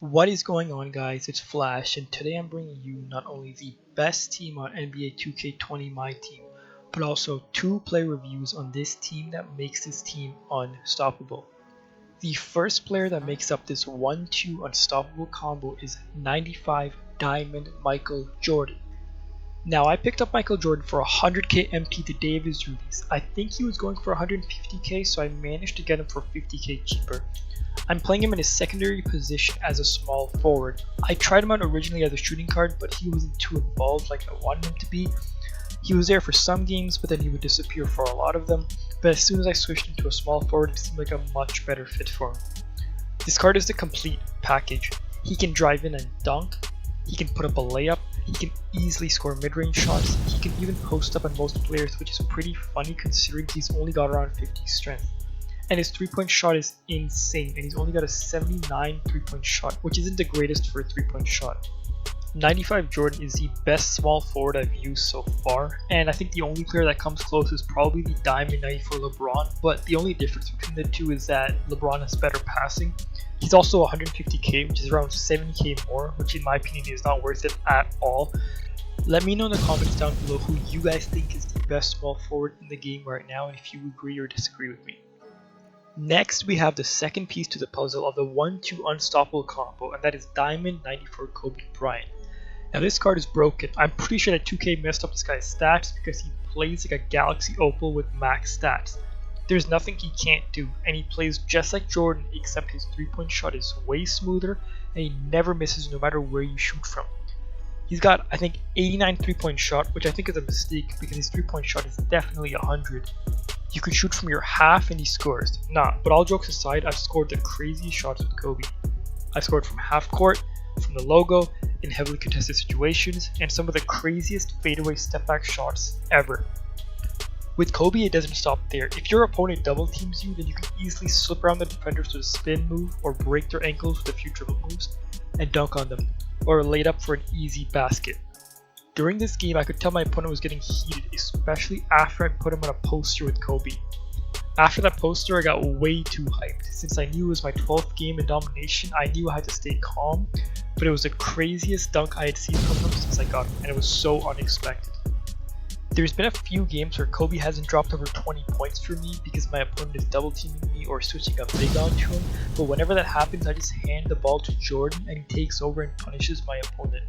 What is going on, guys? It's Flashh, and today I'm bringing you not only the best team on NBA 2K20 MYTEAM, but also two player reviews on this team that makes this team unstoppable. The first player that makes up this 1-2 unstoppable combo is 95 Diamond Michael Jordan. Now, I picked up Michael Jordan for 100k MT the day of his release. I think he was going for 150k, so I managed to get him for 50k cheaper. I'm playing him in his secondary position as a small forward. I tried him out originally as a shooting guard, but he wasn't too involved like I wanted him to be. He was there for some games, but then he would disappear for a lot of them. But as soon as I switched into a small forward, it seemed like a much better fit for him. This card is the complete package. He can drive in and dunk, he can put up a layup, he can easily score mid-range shots, he can even post up on most players, which is pretty funny considering he's only got around 50 strength. And his 3-point shot is insane, and he's only got a 79 3-point shot, which isn't the greatest for a 3-point shot. 95 Jordan is the best small forward I've used so far, and I think the only player that comes close is probably the Diamond 94 LeBron, but the only difference between the two is that LeBron has better passing. He's also 150k, which is around 70k more, which in my opinion is not worth it at all. Let me know in the comments down below who you guys think is the best small forward in the game right now, and if you agree or disagree with me. Next, we have the second piece to the puzzle of the 1-2 unstoppable combo, and that is Diamond 94 Kobe Bryant. Now, this card is broken. I'm pretty sure that 2K messed up this guy's stats because he plays like a Galaxy Opal with max stats. There's nothing he can't do, and he plays just like Jordan, except his 3-point shot is way smoother and he never misses no matter where you shoot from. He's got, I think, 89 3-point shot, which I think is a mistake because his 3-point shot is definitely 100. You could shoot from your half and he scores. Nah, but all jokes aside, I've scored the craziest shots with Kobe. I scored from half court, from the logo, in heavily contested situations, and some of the craziest fadeaway step back shots ever. With Kobe, it doesn't stop there. If your opponent double teams you, then you can easily slip around the defenders with a spin move or break their ankles with a few dribble moves and dunk on them, or lay it up for an easy basket. During this game, I could tell my opponent was getting heated, especially after I put him on a poster with Kobe. After that poster, I got way too hyped. Since I knew it was my 12th game in domination, I knew I had to stay calm, but it was the craziest dunk I had seen from him since I got him, and it was so unexpected. There's been a few games where Kobe hasn't dropped over 20 points for me because my opponent is double teaming me or switching a big onto him, but whenever that happens, I just hand the ball to Jordan and he takes over and punishes my opponent.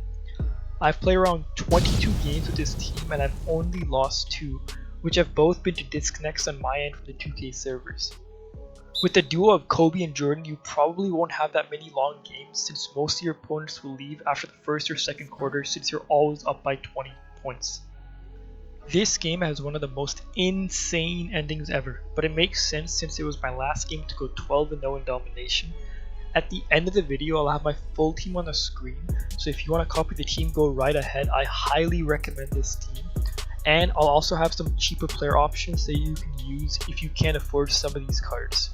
I've played around 22 games with this team and I've only lost 2, which have both been to disconnects on my end from the 2K servers. With the duo of Kobe and Jordan, you probably won't have that many long games since most of your opponents will leave after the first or second quarter since you're always up by 20 points. This game has one of the most insane endings ever, but it makes sense since it was my last game to go 12-0 in domination. At the end of the video, I'll have my full team on the screen, so if you want to copy the team, go right ahead. I highly recommend this team. And I'll also have some cheaper player options that you can use if you can't afford some of these cards.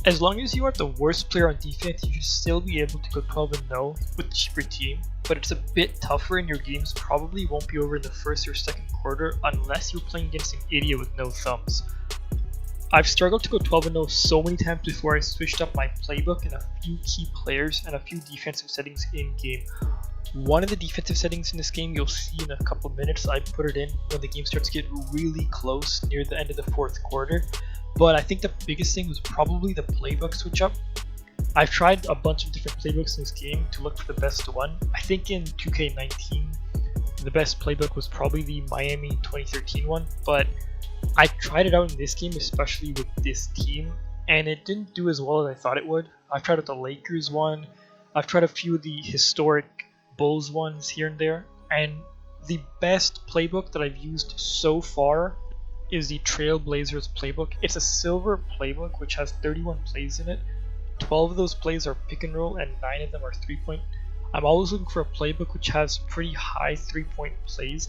As long as you aren't the worst player on defense, you should still be able to go 12-0 with a cheaper team, but it's a bit tougher and your games probably won't be over in the first or second quarter unless you're playing against an idiot with no thumbs. I've struggled to go 12-0 so many times before I switched up my playbook and a few key players and a few defensive settings in game. One of the defensive settings in this game you'll see in a couple minutes. I put it in when the game starts to get really close near the end of the fourth quarter, but I think the biggest thing was probably the playbook switch up. I've tried a bunch of different playbooks in this game to look for the best one. I think in 2K19 the best playbook was probably the Miami 2013 one, but I tried it out in this game, especially with this team, and it didn't do as well as I thought it would. I've tried out the Lakers one, I've tried a few of the historic Bulls ones here and there, and the best playbook that I've used so far is the Trailblazers playbook. It's a silver playbook which has 31 plays in it. 12 of those plays are pick and roll and 9 of them are 3-point. I'm always looking for a playbook which has pretty high 3-point plays.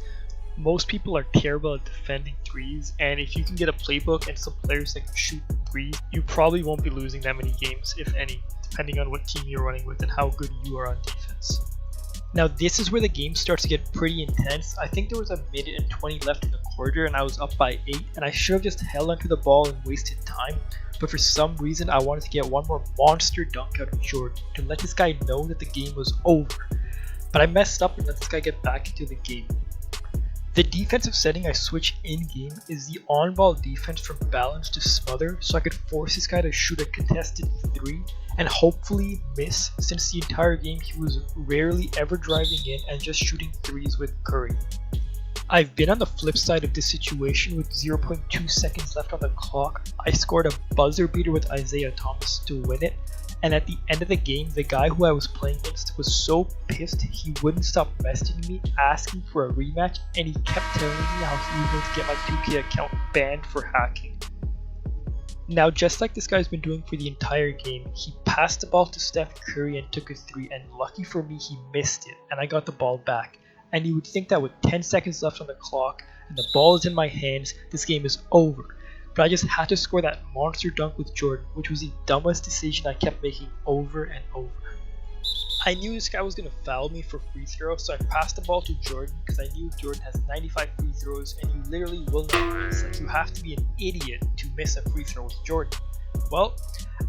Most people are terrible at defending threes, and if you can get a playbook and some players that can shoot threes, you probably won't be losing that many games, if any, depending on what team you're running with and how good you are on defense. Now this is where the game starts to get pretty intense. I think there was a minute and 20 left in the quarter and I was up by 8, and I should have just held onto the ball and wasted time, but for some reason I wanted to get one more monster dunk out of Jordan to let this guy know that the game was over. But I messed up and let this guy get back into the game. The defensive setting I switch in-game is the on-ball defense from balance to smother, so I could force this guy to shoot a contested 3 and hopefully miss, since the entire game he was rarely ever driving in and just shooting 3s with Curry. I've been on the flip side of this situation with 0.2 seconds left on the clock. I scored a buzzer beater with Isaiah Thomas to win it, and at the end of the game, the guy who I was playing against was so pissed he wouldn't stop messaging me asking for a rematch, and he kept telling me how he was going to get my 2K account banned for hacking. Now, just like this guy's been doing for the entire game, he passed the ball to Steph Curry and took a 3, and lucky for me he missed it and I got the ball back. And you would think that with 10 seconds left on the clock and the ball is in my hands, this game is over. But I just had to score that monster dunk with Jordan, which was the dumbest decision I kept making over and over. I knew this guy was going to foul me for free throw, so I passed the ball to Jordan because I knew Jordan has 95 free throws and you literally will not miss. Like, you have to be an idiot to miss a free throw with Jordan. Well,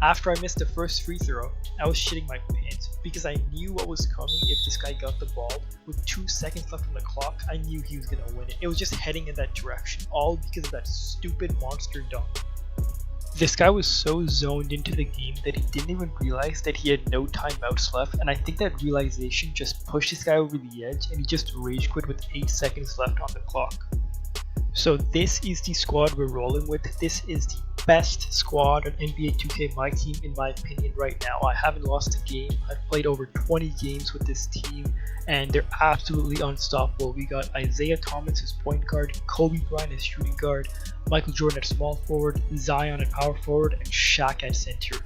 after I missed the first free throw, I was shitting my pants because I knew what was coming if this guy got the ball. With 2 seconds left on the clock, I knew he was going to win it. It was just heading in that direction, all because of that stupid monster dunk. This guy was so zoned into the game that he didn't even realize that he had no timeouts left, and I think that realization just pushed this guy over the edge and he just rage quit with 8 seconds left on the clock. So this is the squad we're rolling with. This is the best squad on NBA 2K MyTeam in my opinion right now. I haven't lost a game. I've played over 20 games with this team and they're absolutely unstoppable. We got Isaiah Thomas as point guard, Kobe Bryant as shooting guard, Michael Jordan at small forward, Zion at power forward, and Shaq at center.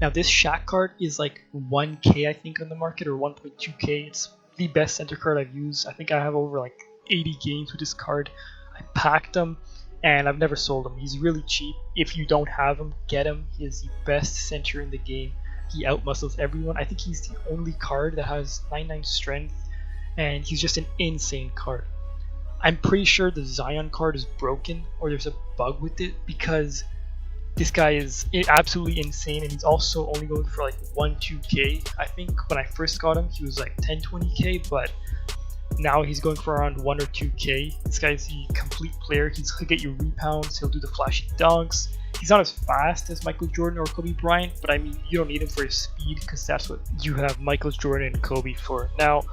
Now this Shaq card is like 1k I think on the market, or 1.2k. It's the best center card I've used. I think I have over like 80 games with this card. I packed him and I've never sold him. He's really cheap. If you don't have him, get him. He is the best center in the game. He outmuscles everyone. I think he's the only card that has 99 strength, and he's just an insane card. I'm pretty sure the Zion card is broken or there's a bug with it because this guy is absolutely insane, and he's also only going for like 1-2k. I think when I first got him he was like 10-20k, but now he's going for around 1 or 2k. This guy's the complete player. He'll get you rebounds, he'll do the flashy dunks. He's not as fast as Michael Jordan or Kobe Bryant, but I mean, you don't need him for his speed because that's what you have Michael Jordan and Kobe for. Now,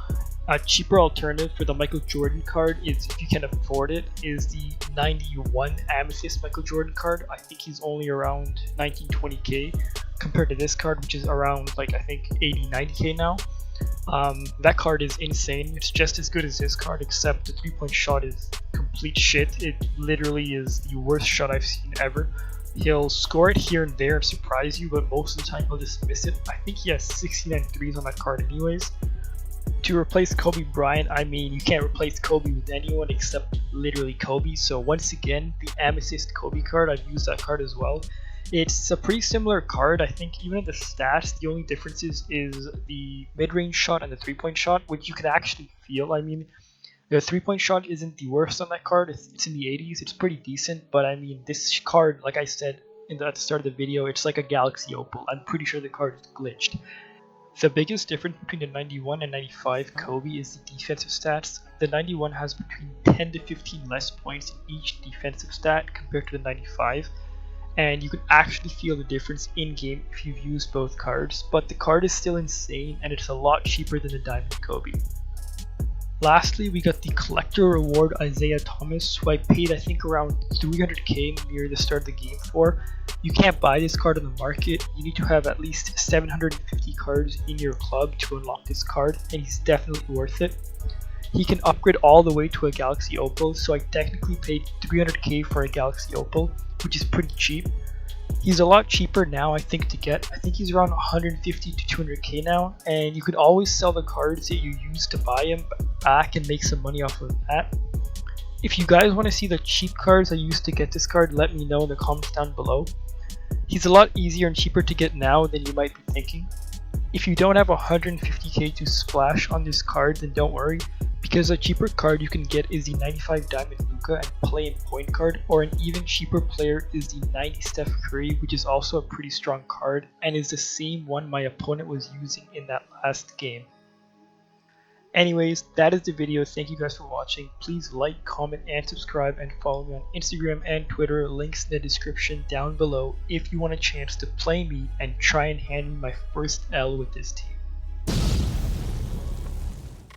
a cheaper alternative for the Michael Jordan card is, if you can afford it, is the 91 Amethyst Michael Jordan card. I think he's only around 19-20k compared to this card, which is around like I think 80-90k now. That card is insane. It's just as good as this card, except the 3-point shot is complete shit. It literally is the worst shot I've seen ever. He'll score it here and there and surprise you, but most of the time he'll just miss it. I think he has 69 threes on that card anyways. To replace Kobe Bryant, I mean, you can't replace Kobe with anyone except literally Kobe. So once again, the Amethyst Kobe card, I've used that card as well. It's a pretty similar card. I think even in the stats, the only differences is the mid-range shot and the 3-point shot, which you can actually feel. I mean, the 3-point shot isn't the worst on that card. It's in the 80s. It's pretty decent, but I mean, this card, like I said at the start of the video, it's like a Galaxy Opal. I'm pretty sure the card is glitched. The biggest difference between the 91 and 95 Kobe is the defensive stats. The 91 has between 10 to 15 less points in each defensive stat compared to the 95. And you can actually feel the difference in game if you've used both cards, but the card is still insane and it's a lot cheaper than the Diamond Kobe. Lastly, we got the collector reward Isaiah Thomas, who I paid I think around 300k near the start of the game for. You can't buy this card on the market. You need to have at least 750 cards in your club to unlock this card, and he's definitely worth it. He can upgrade all the way to a Galaxy Opal, so I technically paid 300k for a Galaxy Opal, which is pretty cheap. He's a lot cheaper now, I think, to get. I think he's around 150 to 200k now, and you can always sell the cards that you used to buy him back and make some money off of that. If you guys want to see the cheap cards I used to get this card, let me know in the comments down below. He's a lot easier and cheaper to get now than you might be thinking. If you don't have 150k to splash on this card, then don't worry. because a cheaper card you can get is the 95 Diamond Luka and Play in Point card, or an even cheaper player is the 90 Steph Curry, which is also a pretty strong card and is the same one my opponent was using in that last game. Anyways, that is the video. Thank you guys for watching. Please like, comment, and subscribe, and follow me on Instagram and Twitter. Links in the description down below if you want a chance to play me and try and hand me my first L with this team.